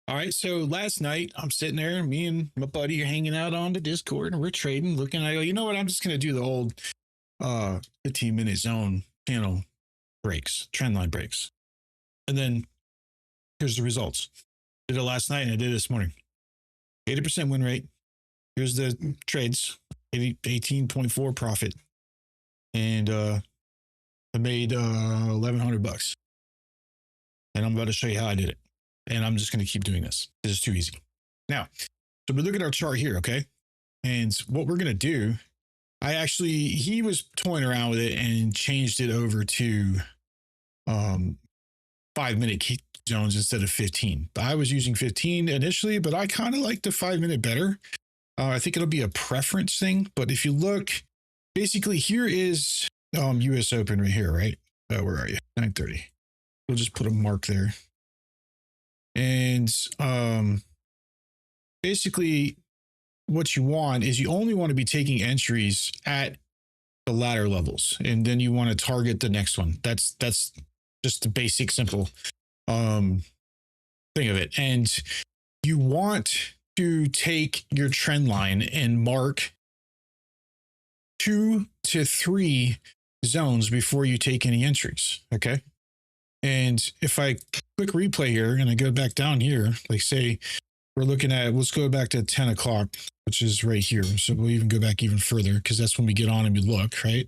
All right, so last night I'm sitting there, me and my buddy are hanging out on the Discord and we're trading, looking. I go, you know what? I'm just gonna do the old 15-minute zone channel breaks, trendline breaks. And then here's the results. Did it last night and I did it this morning. 80% win rate. Here's the trades. 18.4 profit. And I made 1100 bucks. And I'm about to show you how I did it. And I'm just going to keep doing this. This is too easy. Now, so we look at our chart here, okay? And what we're going to do, he was toying around with it and changed it over to 5-minute key zones instead of 15. I was using 15 initially, but I kind of like the 5-minute better. I think it'll be a preference thing. But if you look, basically here is US Open right here, right? Where are you? 9:30. We'll just put a mark there. And basically what you want is you only want to be taking entries at the ladder levels, and then you want to target the next one. That's just the basic simple thing of it. And you want to take your trend line and mark 2 to 3 zones before you take any entries. Okay. And if I click replay here and I go back down here, like say we're looking at, let's go back to 10 o'clock, which is right here. So we'll even go back even further because that's when we get on and we look, right?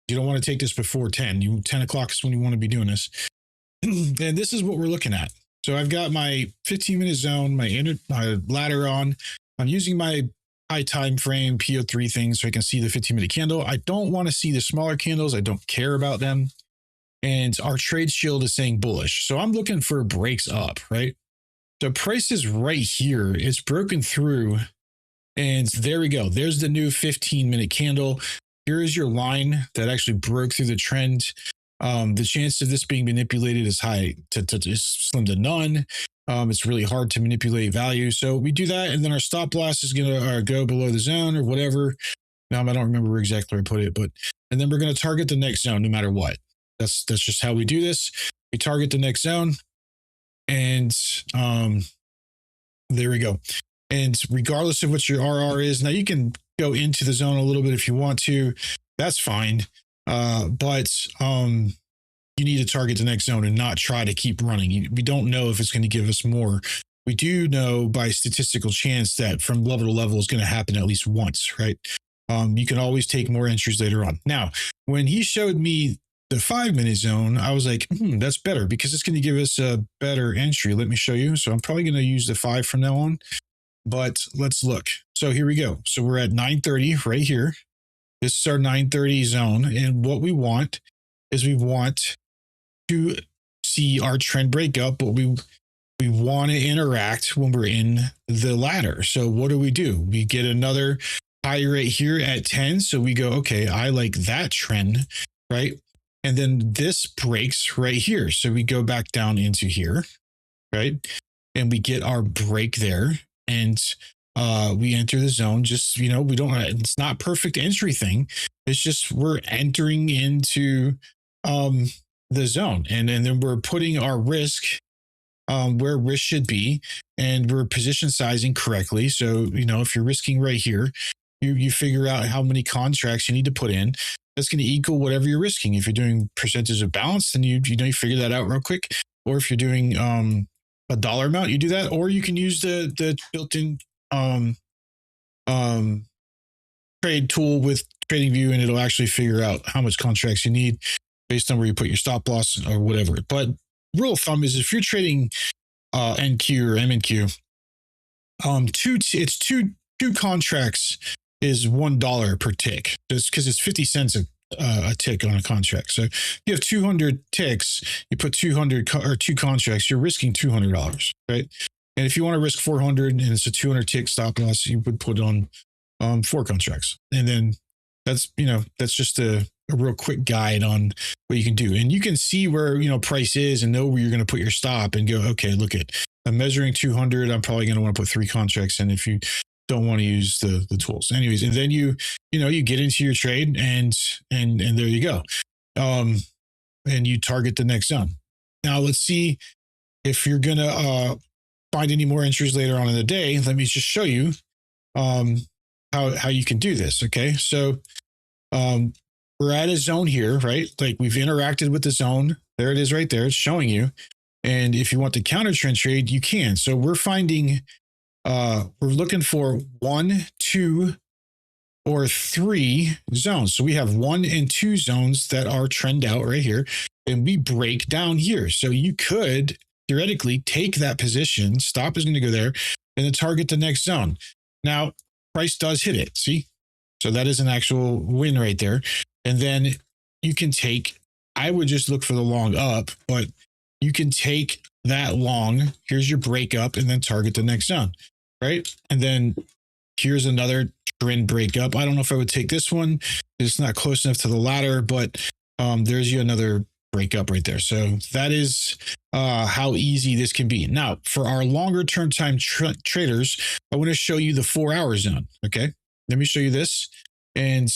You don't want to take this before 10. 10 o'clock is when you want to be doing this. And this is what we're looking at. So I've got my 15-minute zone, my ladder on. I'm using my high time frame PO3 thing so I can see the 15-minute candle. I don't want to see the smaller candles. I don't care about them. And our trade shield is saying bullish. So I'm looking for breaks up, right? So price is right here. It's broken through. And there we go. There's the new 15-minute candle. Here is your line that actually broke through the trend. The chance of this being manipulated is high is slim to none. It's really hard to manipulate value. So we do that. And then our stop loss is going to go below the zone or whatever. Now, I don't remember exactly where I put it, and then we're going to target the next zone no matter what. That's just how we do this. We target the next zone, and there we go. And regardless of what your RR is, now you can go into the zone a little bit if you want to. That's fine. But you need to target the next zone and not try to keep running. We don't know if it's going to give us more. We do know by statistical chance that from level to level is going to happen at least once, right? You can always take more entries later on. Now, when he showed me the 5-minute zone, I was like, that's better because it's going to give us a better entry. Let me show you. So I'm probably going to use the 5 from now on, but let's look. So here we go. So we're at 9:30 right here. This is our 9:30 zone. And what we want is we want to see our trend break up, but we want to interact when we're in the ladder. So what do? We get another high right here at 10. So we go, okay, I like that trend, right? And then this breaks right here. So we go back down into here, right? And we get our break there and we enter the zone. Just, we don't, it's not perfect entry thing. It's just we're entering into the zone. And then we're putting our risk where risk should be, and we're position sizing correctly. So, if you're risking right here, you figure out how many contracts you need to put in. That's going to equal whatever you're risking. If you're doing percentage of balance, then you figure that out real quick. Or if you're doing a dollar amount, you do that. Or you can use the built-in trade tool with TradingView, and it'll actually figure out how much contracts you need based on where you put your stop loss or whatever. But rule of thumb is if you're trading NQ or MNQ, two contracts is $1 per tick, just because it's 50 cents a tick on a contract. So you have 200 ticks, you put 200 or 2 contracts, you're risking $200, right? And if you want to risk 400 and it's a 200 tick stop loss, you would put on 4 contracts. And then that's just a real quick guide on what you can do. And you can see where, price is and know where you're going to put your stop and go, okay, look at, I'm measuring 200. I'm probably going to want to put 3 contracts in if you don't want to use the tools. Anyways, and then you get into your trade and there you go. And you target the next zone. Now let's see if you're gonna find any more entries later on in the day, let me just show you how you can do this. Okay, so we're at a zone here, right? Like we've interacted with the zone. There it is right there. It's showing you. And if you want the counter trend trade, you can. So we're finding, we're looking for 1, 2, or 3 zones. So we have 1 and 2 zones that are trend out right here. And we break down here. So you could theoretically take that position. Stop is going to go there and then target the next zone. Now, price does hit it. See? So that is an actual win right there. And then you can take, I would just look for the long up, but you can take that long. Here's your breakup and then target the next zone, right? And then here's another trend breakup. I don't know if I would take this one. It's not close enough to the ladder, but there's you another breakup right there. So that is how easy this can be. Now, for our longer term time traders, I want to show you the 4-hour zone. Okay, let me show you this. And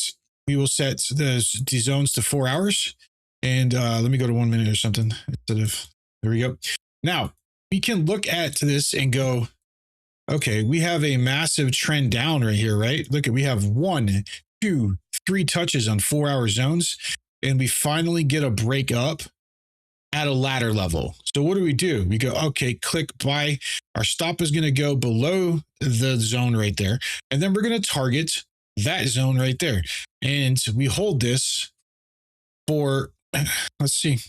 we will set the zones to 4 hours. And let me go to 1 minute or something instead of, there we go. Now we can look at this and go, okay, we have a massive trend down right here, right? Look at, we have 1, 2, 3 touches on 4-hour zones. And we finally get a break up at a ladder level. So what do? We go, okay, click buy. Our stop is going to go below the zone right there. And then we're going to target that zone right there. And we hold this for, let's see.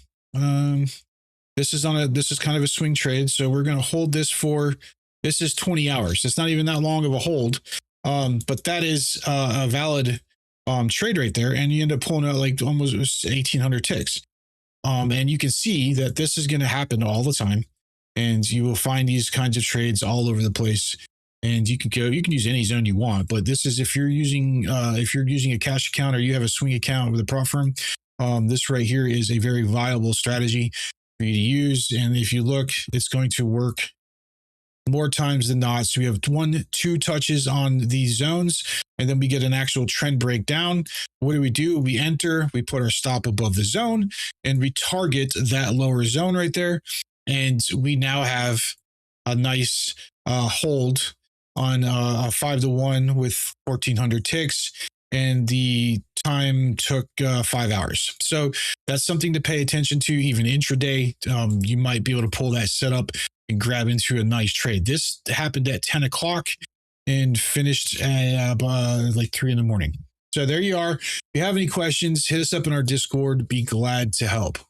This is kind of a swing trade. So we're going to hold this for, this is 20 hours. It's not even that long of a hold. But that is a valid trade right there. And you end up pulling out like almost 1,800 ticks. And you can see that this is going to happen all the time. And you will find these kinds of trades all over the place. And you can use any zone you want, but this is if you're using a cash account or you have a swing account with a prop firm, this right here is a very viable strategy for you to use. And if you look, it's going to work more times than not. So we have 1, 2 touches on these zones, and then we get an actual trend breakdown. What do? We enter, we put our stop above the zone, and we target that lower zone right there. And we now have a nice hold on a 5-to-1 with 1,400 ticks, and the time took 5 hours. So that's something to pay attention to. Even intraday, you might be able to pull that setup and grab into a nice trade. This happened at 10 o'clock and finished at like 3 in the morning. So there you are. If you have any questions, hit us up in our Discord. Be glad to help.